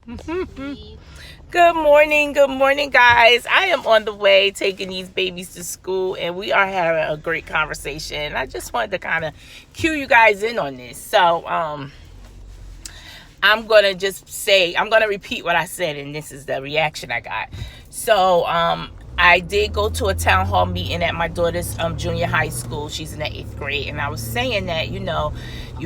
Good morning, guys. I am on the way taking these babies to school, and we are having a great conversation. I just wanted to kind of cue you guys in on this. So, I'm gonna just say I'm gonna repeat what I said, and this is the reaction I got. So, I did go to a town hall meeting at my daughter's junior high school. She's in the 8th grade, and I was saying that you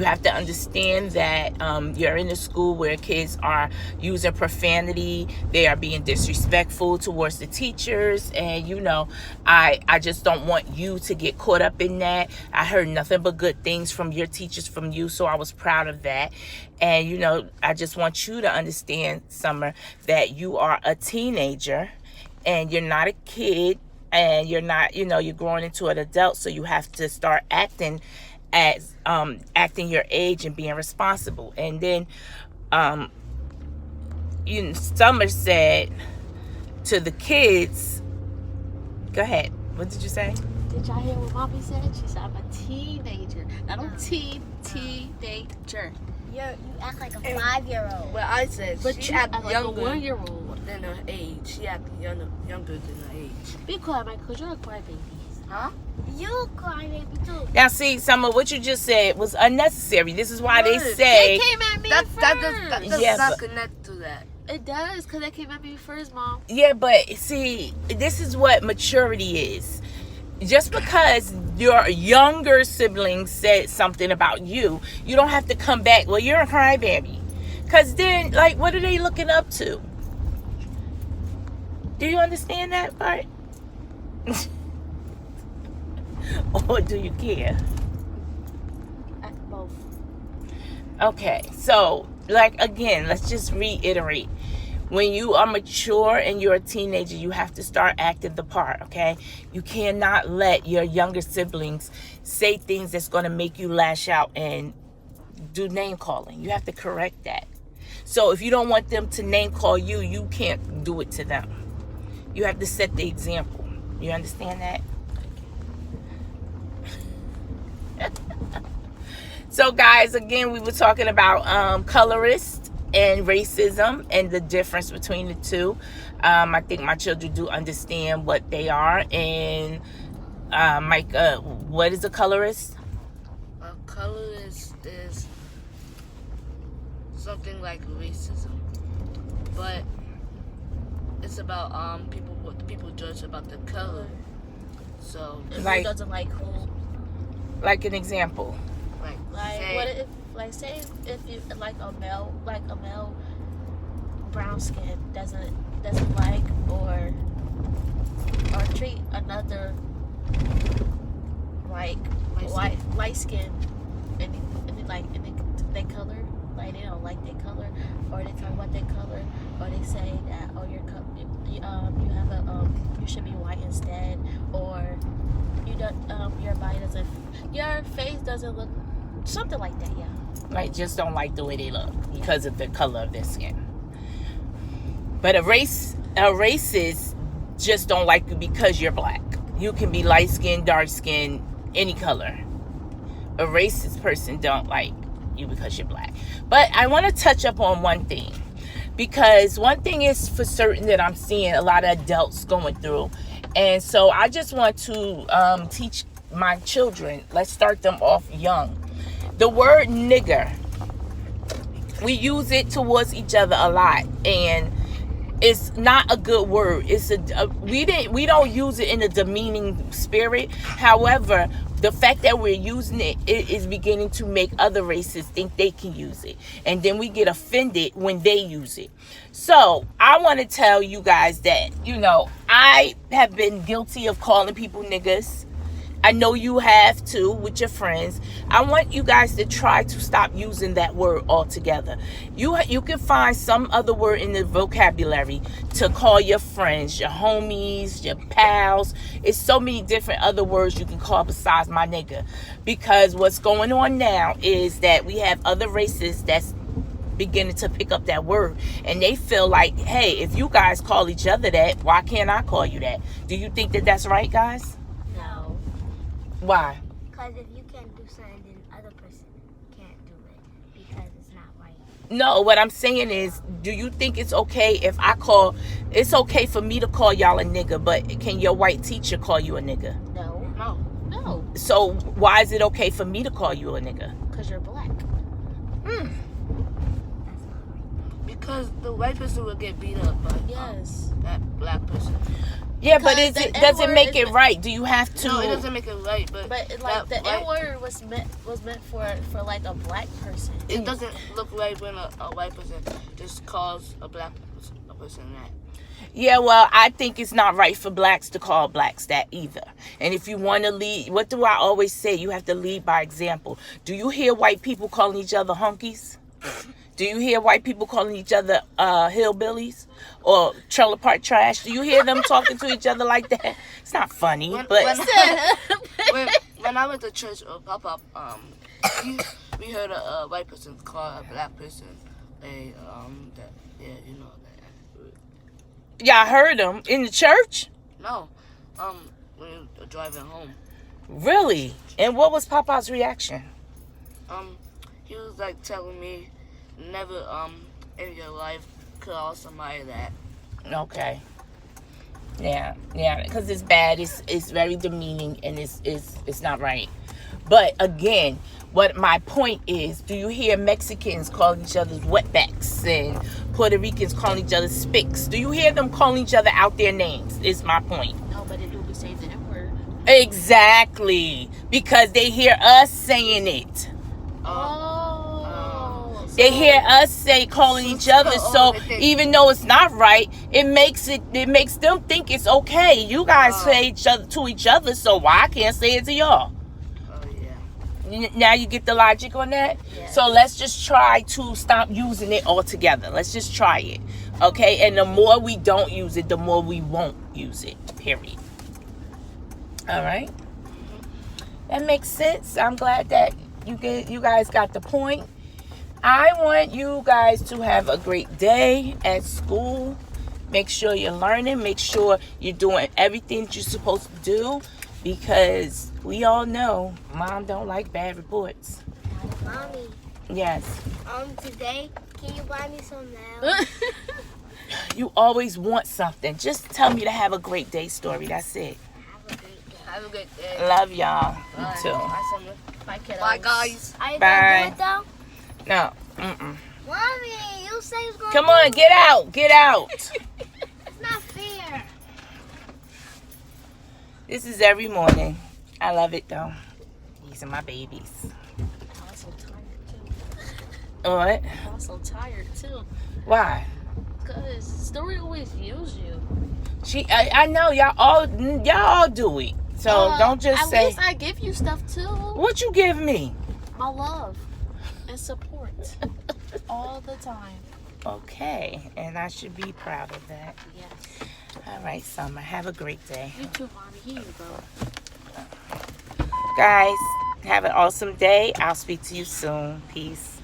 have to understand that you're in a school where kids are using profanity, they are being disrespectful towards the teachers, and I just don't want you to get caught up in that. I heard nothing but good things from your teachers, from you, so I was proud of that. And I just want you to understand, Summer, that you are a teenager and you're not a kid, and you're not, you're growing into an adult, so you have to start acting as acting your age and being responsible. And then Summer said to the kids, go ahead, what did you say? Did y'all hear what Mommy said? She said I'm a teenager, not a teenager. You act like a 5-year-old. Well, I said But she you act act like a younger 1-year-old. than her age. She act younger than her age. Be quiet, Michael, because you're a crybaby. Huh? You crybaby too. Now, see, Summer, what you just said was unnecessary. This is why they Good. say They came at me That first. does Yeah, not but- connect to that. It does, because they came at me first, Mom. yeah, but see, this is what maturity is. Just because your younger sibling said something about you, you don't have to come back, well, you're a crybaby. Because then, like, what are they looking up to? Do you understand that part? Or do you care? Both. Okay, so, like, again, let's just reiterate. When you are mature and you're a teenager, you have to start acting the part, okay? You cannot let your younger siblings say things that's going to make you lash out and do name calling. You have to correct that. So if you don't want them to name call you, you can't do it to them. You have to set the example. You understand that? So, guys, again, we were talking about colorists and racism and the difference between the two. I think my children do understand what they are. And Mike, what is a colorist? A colorist is something like racism, but it's about what people judge about the color. So If Like- who doesn't like who. Like an example. Like, say, what if, like, say if you like a male brown skin doesn't like or treat another like light skin and they color, like they don't like their color, or they talk about their color, or they say that you have a you should be white instead, or your face doesn't look, something like that. Yeah. Like, just don't like the way they look because of the color of their skin. But a racist just don't like you because you're black. You can be light skinned, dark skinned, any color. A racist person don't like you because you're black. But I want to touch up on one thing, because one thing is for certain that I'm seeing a lot of adults going through. And so I just want to teach my children, let's start them off young. The word nigger, we use it towards each other a lot, and it's not a good word. We don't use it in a demeaning spirit. However, the fact that we're using it is beginning to make other races think they can use it, and then we get offended when they use it. So I want to tell you guys that I have been guilty of calling people niggas. I know you have too with your friends. I want you guys to try to stop using that word altogether. You can find some other word in the vocabulary to call your friends, your homies, your pals. It's so many different other words you can call besides my nigga. Because what's going on now is that we have other races that's beginning to pick up that word, and they feel like, hey, if you guys call each other that, why can't I call you that? Do you think that that's right, guys? No. Why? Because if you can't do something, then other person can't do it because it's not right. No, what I'm saying is, do you think it's okay if it's okay for me to call y'all a nigga, but can your white teacher call you a nigga? No. No. No. So why is it okay for me to call you a nigga? Because you're black. Because the white person will get beat up by Yes. that black person. Yeah, but Because the does it N-word make is it right? Do you have to? No, it doesn't make it right, but like the that white- N-word was meant for like a black person. It doesn't look right when a white person just calls a black person that. Yeah, well, I think it's not right for blacks to call blacks that either. And if you want to lead, what do I always say? You have to lead by example. Do you hear white people calling each other honkies? Do you hear white people calling each other hillbillies or trailer park trash? Do you hear them talking to each other like that? It's not funny, When I went to church or pop up, we heard a white person call a black person a that you know that. y'all heard them in the church? No, when we were driving home. Really? And what was Papa's reaction? He was like telling me, never in your life call somebody that. Okay. Yeah, because it's bad. It's very demeaning, and it's not right. But again, what my point is, do you hear Mexicans calling each other wetbacks and Puerto Ricans calling each other spicks? Do you hear them calling each other out their names? Is my point. No, but it do be saying the N-word. Exactly, because they hear us saying it. They hear us calling each other, so even though it's not right, it makes them think it's okay. You guys say to each other, so why I can't say it to y'all? Oh yeah. Now you get the logic on that? Yes. So let's just try to stop using it altogether. Let's just try it. Okay? And the more we don't use it, the more we won't use it. Period. All right? That makes sense. I'm glad that you guys got the point. I want you guys to have a great day at school. Make sure you're learning. Make sure you're doing everything that you're supposed to do, because we all know Mom don't like bad reports. Mommy, Yes. today, can you buy me some nails? You always want something. Just tell me to have a great day, Story. That's it. Have a great day. Have a good day. Love y'all. Bye. You too. Bye, Summer. Bye, kiddos. Bye, guys. Are you Bye. gonna do it though? No. Mm-mm. Mommy, you say it's gonna Come on, get out. Get out. It's not fair. This is every morning. I love it, though. These are my babies. I was so tired, too. What? I was so tired, too. Why? Because Story always use you. I know y'all all do it. So don't just at say. least I give you stuff, too. What you give me? My love and support. All the time. Okay, and I should be proud of that. Yes. All right, Summer. Have a great day. You too, Mommy. Here you go. Guys, have an awesome day. I'll speak to you soon. Peace.